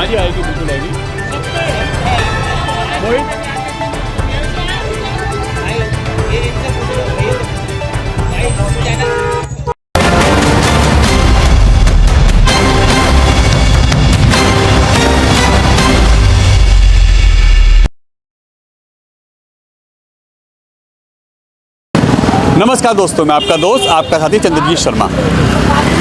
आएगी आएगी बिल्कुल आएगी। मोहित नमस्कार दोस्तों, मैं आपका दोस्त आपका साथी चंद्रजीत शर्मा।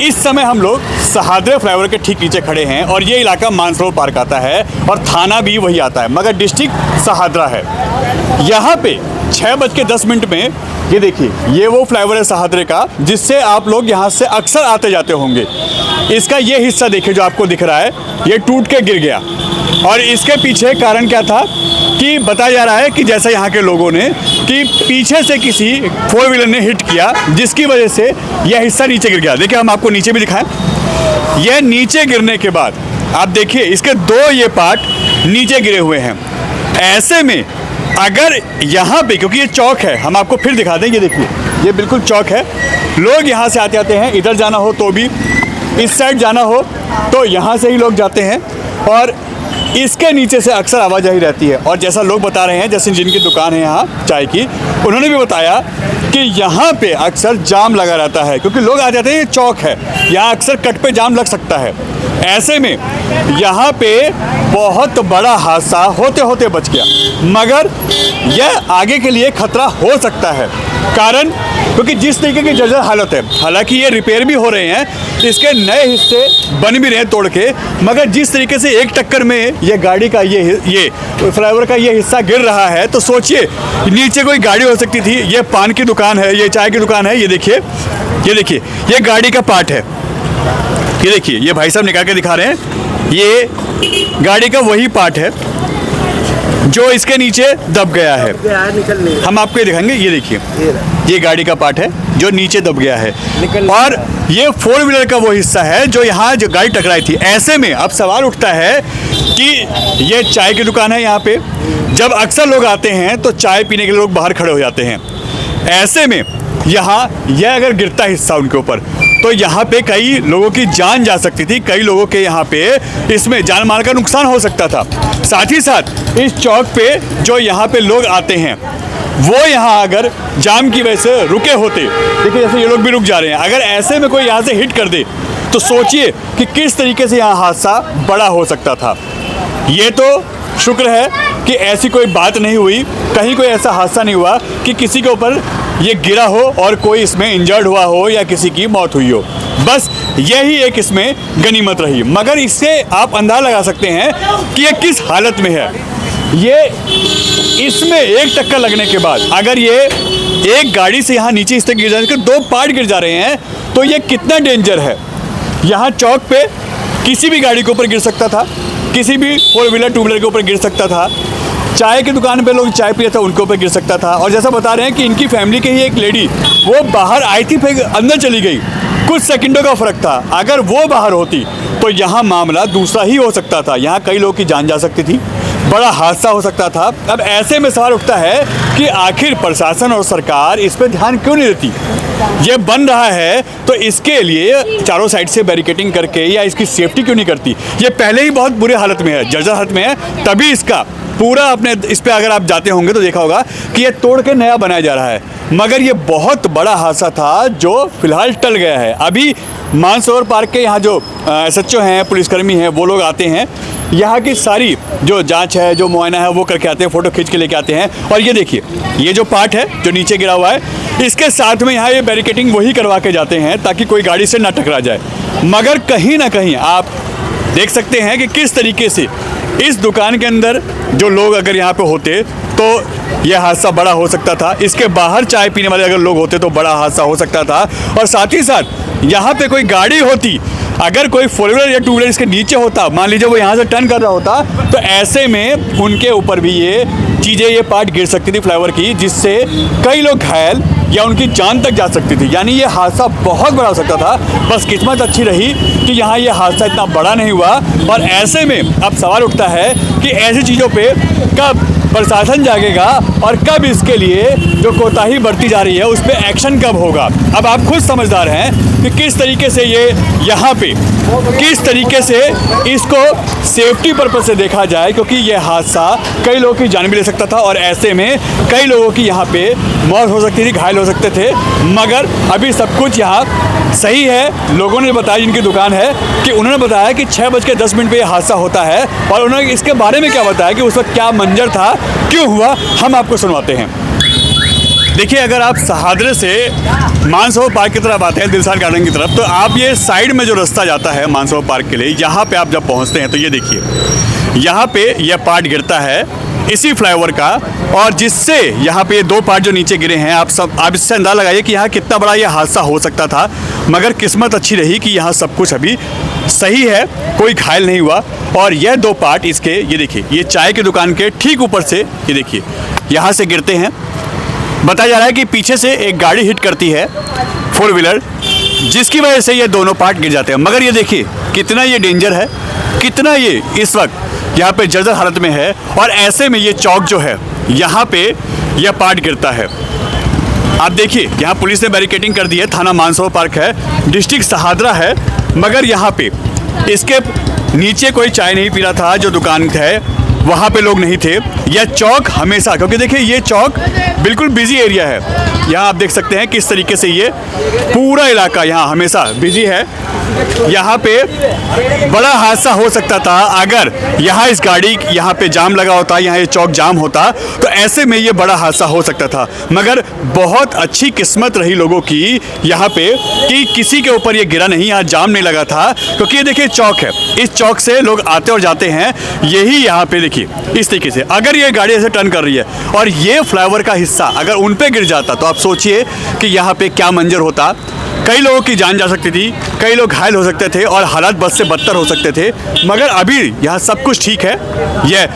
इस समय हम लोग सहादरे फ्लाईओवर के ठीक नीचे खड़े हैं और ये इलाका मानसरोवर पार्क आता है और थाना भी वही आता है, मगर डिस्ट्रिक्ट सहादरा है। यहाँ पे 6:10 में ये देखिए, ये वो फ्लाईओवर है सहादरे का, जिससे आप लोग यहाँ से अक्सर आते जाते होंगे। इसका ये हिस्सा देखिए जो आपको दिख रहा है, ये टूट के गिर गया और इसके पीछे कारण क्या था कि बताया जा रहा है कि जैसा यहाँ के लोगों ने कि पीछे से किसी 4 व्हीलर ने हिट किया, जिसकी वजह से यह हिस्सा नीचे गिर गया। देखिए, हम आपको नीचे भी दिखाएं। यह नीचे गिरने के बाद आप देखिए इसके 2 ये पार्ट नीचे गिरे हुए हैं। ऐसे में अगर यहाँ पे, क्योंकि ये चौक है, हम आपको फिर दिखा दें, ये देखिए ये बिल्कुल चौक है। लोग यहाँ से आते हैं, इधर जाना हो तो भी, इस साइड जाना हो तो यहाँ से ही लोग जाते हैं और इसके नीचे से अक्सर आवाजाही रहती है। और जैसा लोग बता रहे हैं, जैसे जिनकी दुकान है यहाँ चाय की, उन्होंने भी बताया कि यहाँ पे अक्सर जाम लगा रहता है, क्योंकि लोग आ जाते हैं, ये चौक है, यहाँ अक्सर कट पे जाम लग सकता है। ऐसे में यहाँ पे बहुत बड़ा हादसा होते होते बच गया, मगर यह आगे के लिए खतरा हो सकता है। कारण क्योंकि जिस तरीके की जर्जर हालत है, हालांकि ये रिपेयर भी हो रहे हैं, इसके नए हिस्से बन भी रहे हैं तोड़ के, मगर जिस तरीके से एक टक्कर में ये गाड़ी का ये फ्लाईओवर का ये हिस्सा गिर रहा है, तो सोचिए नीचे कोई गाड़ी हो सकती थी। ये पान की दुकान है, ये चाय की दुकान है, ये देखिए ये गाड़ी का पार्ट है। ये देखिए, ये भाई साहब निकाल के दिखा रहे हैं, ये गाड़ी का वही पार्ट है जो इसके नीचे दब गया है। हम आपको ये दिखाएंगे, ये देखिए ये गाड़ी का पार्ट है जो नीचे दब गया है और ये 4 व्हीलर का वो हिस्सा है जो यहाँ जो गाड़ी टकराई थी। ऐसे में अब सवाल उठता है कि ये चाय की दुकान है, यहाँ पे जब अक्सर लोग आते हैं तो चाय पीने के लिए लोग बाहर खड़े हो जाते हैं। ऐसे में यहाँ यह अगर गिरता हिस्सा उनके ऊपर, तो यहाँ पे कई लोगों की जान जा सकती थी, कई लोगों के यहाँ पे इसमें जान माल का नुकसान हो सकता था। साथ ही साथ इस चौक पे जो यहाँ पे लोग आते हैं, वो यहाँ अगर जाम की वजह से रुके होते, देखिए जैसे ये लोग भी रुक जा रहे हैं, अगर ऐसे में कोई यहाँ से हिट कर दे तो सोचिए कि किस तरीके से यहाँ हादसा बड़ा हो सकता था। ये तो शुक्र है कि ऐसी कोई बात नहीं हुई, कहीं कोई ऐसा हादसा नहीं हुआ कि किसी के ऊपर ये गिरा हो और कोई इसमें इंजर्ड हुआ हो या किसी की मौत हुई हो। बस यही एक इसमें गनीमत रही, मगर इससे आप अंदाजा लगा सकते हैं कि ये किस हालत में है। ये इसमें एक टक्कर लगने के बाद अगर ये एक गाड़ी से यहाँ नीचे इस तरह गिर जाए, इसके 2 पार्ट गिर जा रहे हैं, तो ये कितना डेंजर है। यहाँ चौक पे किसी भी गाड़ी के ऊपर गिर सकता था, किसी भी 4 व्हीलर 2 व्हीलर के ऊपर गिर सकता था, चाय की दुकान पे लोग चाय पिए थे उनके ऊपर गिर सकता था। और जैसा बता रहे हैं कि इनकी फैमिली के ही एक लेडी, वो बाहर आई थी फिर अंदर चली गई, कुछ सेकंडों का फ़र्क था। अगर वो बाहर होती तो यहाँ मामला दूसरा ही हो सकता था, यहाँ कई लोगों की जान जा सकती थी, बड़ा हादसा हो सकता था। अब ऐसे में सवाल उठता है कि आखिर प्रशासन और सरकार इस पर ध्यान क्यों नहीं देती। ये बन रहा है तो इसके लिए चारों साइड से बैरिकेडिंग करके या इसकी सेफ्टी क्यों नहीं करती। ये पहले ही बहुत बुरे हालत में है, जर्जर हालत में है, तभी इसका पूरा अपने इस पे अगर आप जाते होंगे तो देखा होगा कि ये तोड़ के नया बनाया जा रहा है। मगर ये बहुत बड़ा हादसा था जो फिलहाल टल गया है। अभी मानसरोवर पार्क के यहाँ जो SHO हैं, पुलिसकर्मी हैं, वो लोग आते हैं, यहाँ की सारी जो जांच है, जो मुआयना है, वो करके आते हैं, फ़ोटो खींच के लेके आते हैं। और ये देखिए, ये जो पार्ट है जो नीचे गिरा हुआ है, इसके साथ में यहाँ ये बैरिकेडिंग वही करवा के जाते हैं ताकि कोई गाड़ी से ना टकरा जाए। मगर कहीं ना कहीं आप देख सकते हैं कि किस तरीके से इस दुकान के अंदर जो लोग अगर यहाँ पे होते तो यह हादसा बड़ा हो सकता था। इसके बाहर चाय पीने वाले अगर लोग होते तो बड़ा हादसा हो सकता था। और साथ ही साथ यहाँ पे कोई गाड़ी होती, अगर कोई 4 व्हीलर या 2 व्हीलर इसके नीचे होता, मान लीजिए वो यहाँ से टर्न कर रहा होता, तो ऐसे में उनके ऊपर भी ये चीज़ें, ये पार्ट गिर सकती थी फ्लाईओवर की, जिससे कई लोग घायल या उनकी जान तक जा सकती थी। यानी ये हादसा बहुत बड़ा हो सकता था। बस किस्मत अच्छी रही कि यहाँ ये हादसा इतना बड़ा नहीं हुआ। और ऐसे में अब सवाल उठता है कि ऐसी चीज़ों पे कब प्रशासन जागेगा और कब इसके लिए जो कोताही बरती जा रही है उस पर एक्शन कब होगा। अब आप खुद समझदार हैं कि किस तरीके से ये यहाँ पे किस तरीके से इसको सेफ्टी पर्पज से देखा जाए, क्योंकि ये हादसा कई लोगों की जान भी ले सकता था और ऐसे में कई लोगों की यहाँ पे मौत हो सकती थी, घायल हो सकते थे। मगर अभी सब कुछ यहाँ सही है। लोगों ने बताया, जिनकी दुकान है, कि उन्होंने बताया कि 6:10 पे ये हादसा होता है और उन्होंने इसके बारे में क्या बताया कि उस वक्त क्या मंजर था, क्यों हुआ, हम आपको सुनवाते हैं। देखिए, अगर आप सहादरे से मानसरोवर पार्क की तरफ आते हैं, दिलशाद गार्डन की तरफ, तो आप ये साइड में जो रास्ता जाता है मानसरोवर पार्क के लिए, यहाँ पे आप जब पहुँचते हैं तो ये देखिए, यहाँ पे यह पार्ट गिरता है इसी फ्लाईओवर का, और जिससे यहाँ पे ये 2 पार्ट जो नीचे गिरे हैं, आप इससे अंदाजा लगाइए कि यहाँ कितना बड़ा ये हादसा हो सकता था। मगर किस्मत अच्छी रही कि यहाँ सब कुछ अभी सही है, कोई घायल नहीं हुआ। और यह 2 पार्ट इसके, ये देखिए, ये चाय की दुकान के ठीक ऊपर से, ये देखिए, यहाँ से गिरते हैं। बताया जा रहा है कि पीछे से एक गाड़ी हिट करती है 4 व्हीलर, जिसकी वजह से ये दोनों पार्ट गिर जाते हैं। मगर ये देखिए कितना ये डेंजर है, कितना ये इस वक्त यहाँ पे जर्जर हालत में है। और ऐसे में ये चौक जो है, यहाँ पे यह पार्ट गिरता है। आप देखिए, यहाँ पुलिस ने बैरिकेडिंग कर दी है। थाना मानसरोवर पार्क है, डिस्ट्रिक्ट सहादरा है। मगर यहाँ पे इसके नीचे कोई चाय नहीं पी रहा था, जो दुकान है वहाँ पे लोग नहीं थे। यह चौक हमेशा, क्योंकि देखिए ये चौक बिल्कुल बिजी एरिया है, यहाँ आप देख सकते हैं किस तरीके से ये पूरा इलाका यहाँ हमेशा बिजी है। यहाँ पे बड़ा हादसा हो सकता था अगर यहाँ इस गाड़ी यहाँ पे जाम लगा होता, यहाँ ये चौक जाम होता, तो ऐसे में ये बड़ा हादसा हो सकता था। मगर बहुत अच्छी किस्मत रही लोगों की यहाँ पे कि किसी के ऊपर ये गिरा नहीं, यहाँ जाम नहीं लगा था। क्योंकि ये देखिए चौक है, इस चौक से लोग आते और जाते हैं। यही यहाँ पे देखिए इस तरीके से अगर ये गाड़ी ऐसे टर्न कर रही है और ये फ्लाईओवर का हिस्सा अगर उन पे गिर जाता, तो आप सोचिए कि यहाँ पे क्या मंजर होता। कई लोगों की जान जा सकती थी, कई लोग घायल हो सकते थे और हालात बद से बदतर हो सकते थे। मगर अभी यहाँ सब कुछ ठीक है। यह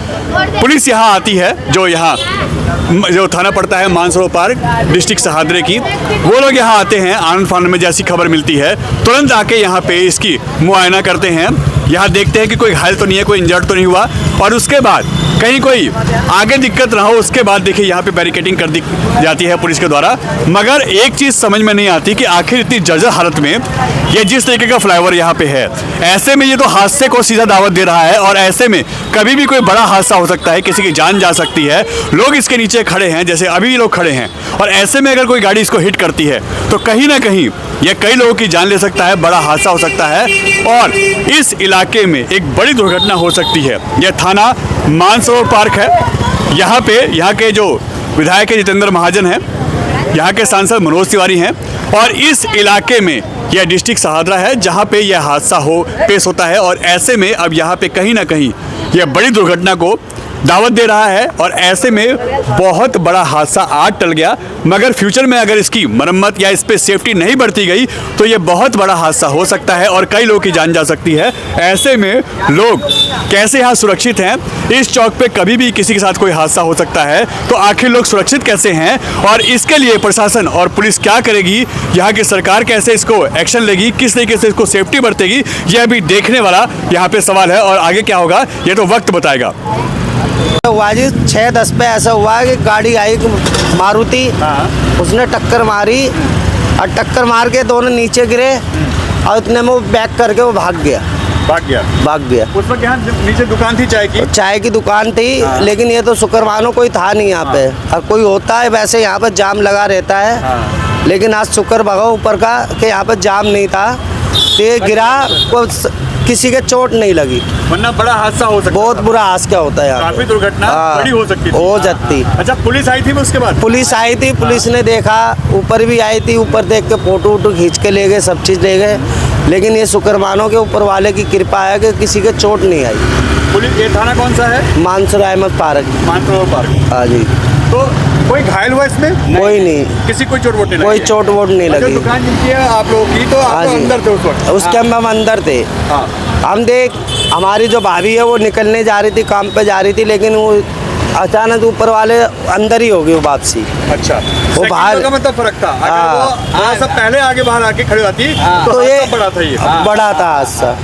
पुलिस यहाँ आती है, जो थाना पड़ता है मानसरोवर पार्क डिस्ट्रिक्ट सहादरे की, वो लोग यहाँ आते हैं। आनंद फानंद में जैसी खबर मिलती है तुरंत आके यहाँ पे इसकी मुआयना करते हैं। यहाँ देखते हैं कि कोई घायल तो नहीं है, कोई इंजर्ड तो नहीं हुआ, और उसके बाद कहीं कोई आगे दिक्कत ना हो, उसके बाद देखिए यहाँ पे बैरिकेडिंग कर दी जाती है पुलिस के द्वारा। मगर एक चीज़ समझ में नहीं आती कि आखिर इतनी जर्जर हालत में ये जिस तरीके का फ्लाईओवर यहाँ पे है, ऐसे में ये तो हादसे को सीधा दावत दे रहा है। और ऐसे में कभी भी कोई बड़ा हादसा हो सकता है, किसी की जान जा सकती है। लोग इसके नीचे खड़े हैं, जैसे अभी लोग खड़े हैं, और ऐसे में अगर कोई गाड़ी इसको हिट करती है तो कहीं ना कहीं यह कई लोगों की जान ले सकता है, बड़ा हादसा हो सकता है और इस इलाके में एक बड़ी दुर्घटना हो सकती है। यह थाना मानसरोवर पार्क है। यहाँ पे यहाँ के जो विधायक है जितेंद्र महाजन हैं, यहाँ के सांसद मनोज तिवारी हैं, और इस इलाके में यह डिस्ट्रिक्ट सहादरा है जहाँ पे यह हादसा पेश होता है। और ऐसे में अब यहाँ पे कहीं ना कहीं यह बड़ी दुर्घटना को दावत दे रहा है और ऐसे में बहुत बड़ा हादसा आज टल गया। मगर फ्यूचर में अगर इसकी मरम्मत या इस पर सेफ्टी नहीं बरती गई तो ये बहुत बड़ा हादसा हो सकता है और कई लोगों की जान जा सकती है। ऐसे में लोग कैसे यहाँ सुरक्षित हैं? इस चौक पे कभी भी किसी के साथ कोई हादसा हो सकता है, तो आखिर लोग सुरक्षित कैसे हैं और इसके लिए प्रशासन और पुलिस क्या करेगी, यहाँ की सरकार कैसे इसको एक्शन लेगी, किस तरीके से इसको सेफ्टी बरतेगी, यह भी देखने वाला यहाँ पे सवाल है। और आगे क्या होगा ये तो वक्त बताएगा। हुआ जी 6:10 पे ऐसा हुआ कि गाड़ी आई मारुति, उसने टक्कर मारी और टक्कर मार के दोनों नीचे गिरे और इतने में वो बैक करके वो भाग गया। उस वक्त यहाँ नीचे दुकान थी चाय की दुकान थी। लेकिन ये तो शुक्रवार कोई था नहीं यहाँ पे, और कोई होता है वैसे यहाँ पे जाम लगा रहता है। लेकिन आज शुक्र भगा ऊपर का कि यहाँ पे जाम नहीं था, तो ये गिरा, किसी के चोट नहीं लगी, वरना बड़ा हादसा हो सकता। बहुत बुरा हादसा होता है यहाँ, काफी दुर्घटना बड़ी हो सकती थी। हो सकती। अच्छा, पुलिस आई थी उसके बाद? पुलिस आई थी, पुलिस ने देखा, ऊपर भी आई थी, ऊपर देख के फोटो वोटो खींच के ले गए, सब चीज़ ले गए। लेकिन ये शुक्रवानों के ऊपर वाले की कृपा है कि किसी के चोट नहीं आई। पुलिस, ये थाना कौन सा है? मानसरोवर पार्क। हाँ जी। तो कोई घायल हुआ इसमें? कोई नहीं, किसी कोई चोट वोट नहीं लगी? कोई चोट वोट नहीं लगी। दुकान जिनकी है आप लोगों की, तो आप अंदर थे उस वक्त? उसके हम अंदर थे। हम देख, हमारी जो भाभी है वो निकलने जा रही थी, काम पे जा रही थी, लेकिन वो अचानक ऊपर वाले अंदर ही हो गई वो वापसी। अच्छा, वो बाहर का मतलब फर्क था। अगर हाँ। वो थोड़ा सा पहले आगे बाहर आके खड़ी होती तो तो ये हादसा बड़ा था ये। बड़ा था हादसा,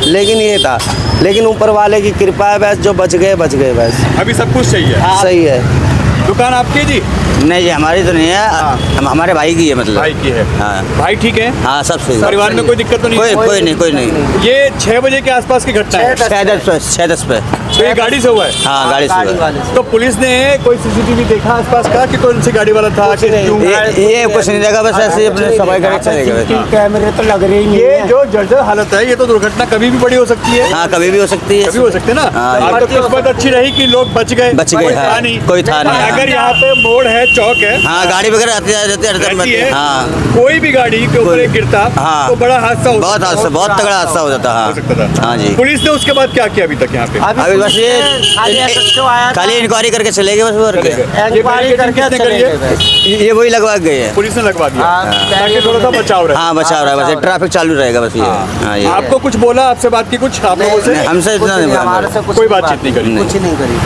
लेकिन ये था, लेकिन ऊपर वाले की कृपा है, बस जो बच गए बस। अभी सब कुछ सही है। सही है। दुकान आपकी है जी? नहीं जी हमारी तो नहीं है, हम हमारे भाई की है मतलब। भाई की है। हाँ भाई ठीक है? हाँ सब सही है। परिवार में कोई दिक्कत तो नहीं? कोई नहीं। ये 6 बजे के आसपास की घटना है। 6:10 पे। तो ये गाड़ी से हुआ है? हाँ गाड़ी से हुआ है। तो पुलिस ने कोई सीसीटीवी देखा आसपास का कि कौन सी गाड़ी वाला था कि क्यों? ये कुछ नहीं देखा, बस ऐसे ही अपने सफाई करके चले गए। कैमरे तो लग रही ये जो जर्जर हालत है, ये तो दुर्घटना कभी भी बड़ी हो सकती है। हाँ कभी भी हो सकती है। कभी हो सकते है ना। हाँ, आज तो किस्मत अच्छी रही कि लोग बच गए। कोई था हाँ, नहीं। कोई था नहीं। अगर यहाँ पे मोड़ है, चौक है, हाँ गाड़ी वगैरह आती रहती है, हाँ कोई भी गाड़ी के ऊपर एक गिरता हाँ। तो बड़ा हादसा हो बहुत हादसा, बहुत तगड़ा हादसा हो जाता। हो सकता था। हाँ जी। पुलिस ने उसके बाद क्या किया अभी तक यहाँ पे? अभी बस ये खाली इंक्वायरी करके चले गए बस और क्या। ये बैरिकेडिंग किसने करी है? ये वही लगवा गए हैं। पुलिस ने लगवा दिया ताकि थोड़ा सा बचाव रहे। हाँ बचा रहा है, बस ट्रैफिक चालू रहेगा बस ये। हाँ ये आपको कुछ बोला, आपसे बात की कुछ आप लोगों से? हमसे इतना नहीं बोला। कोई बातचीत नहीं करी। कुछ नहीं करी।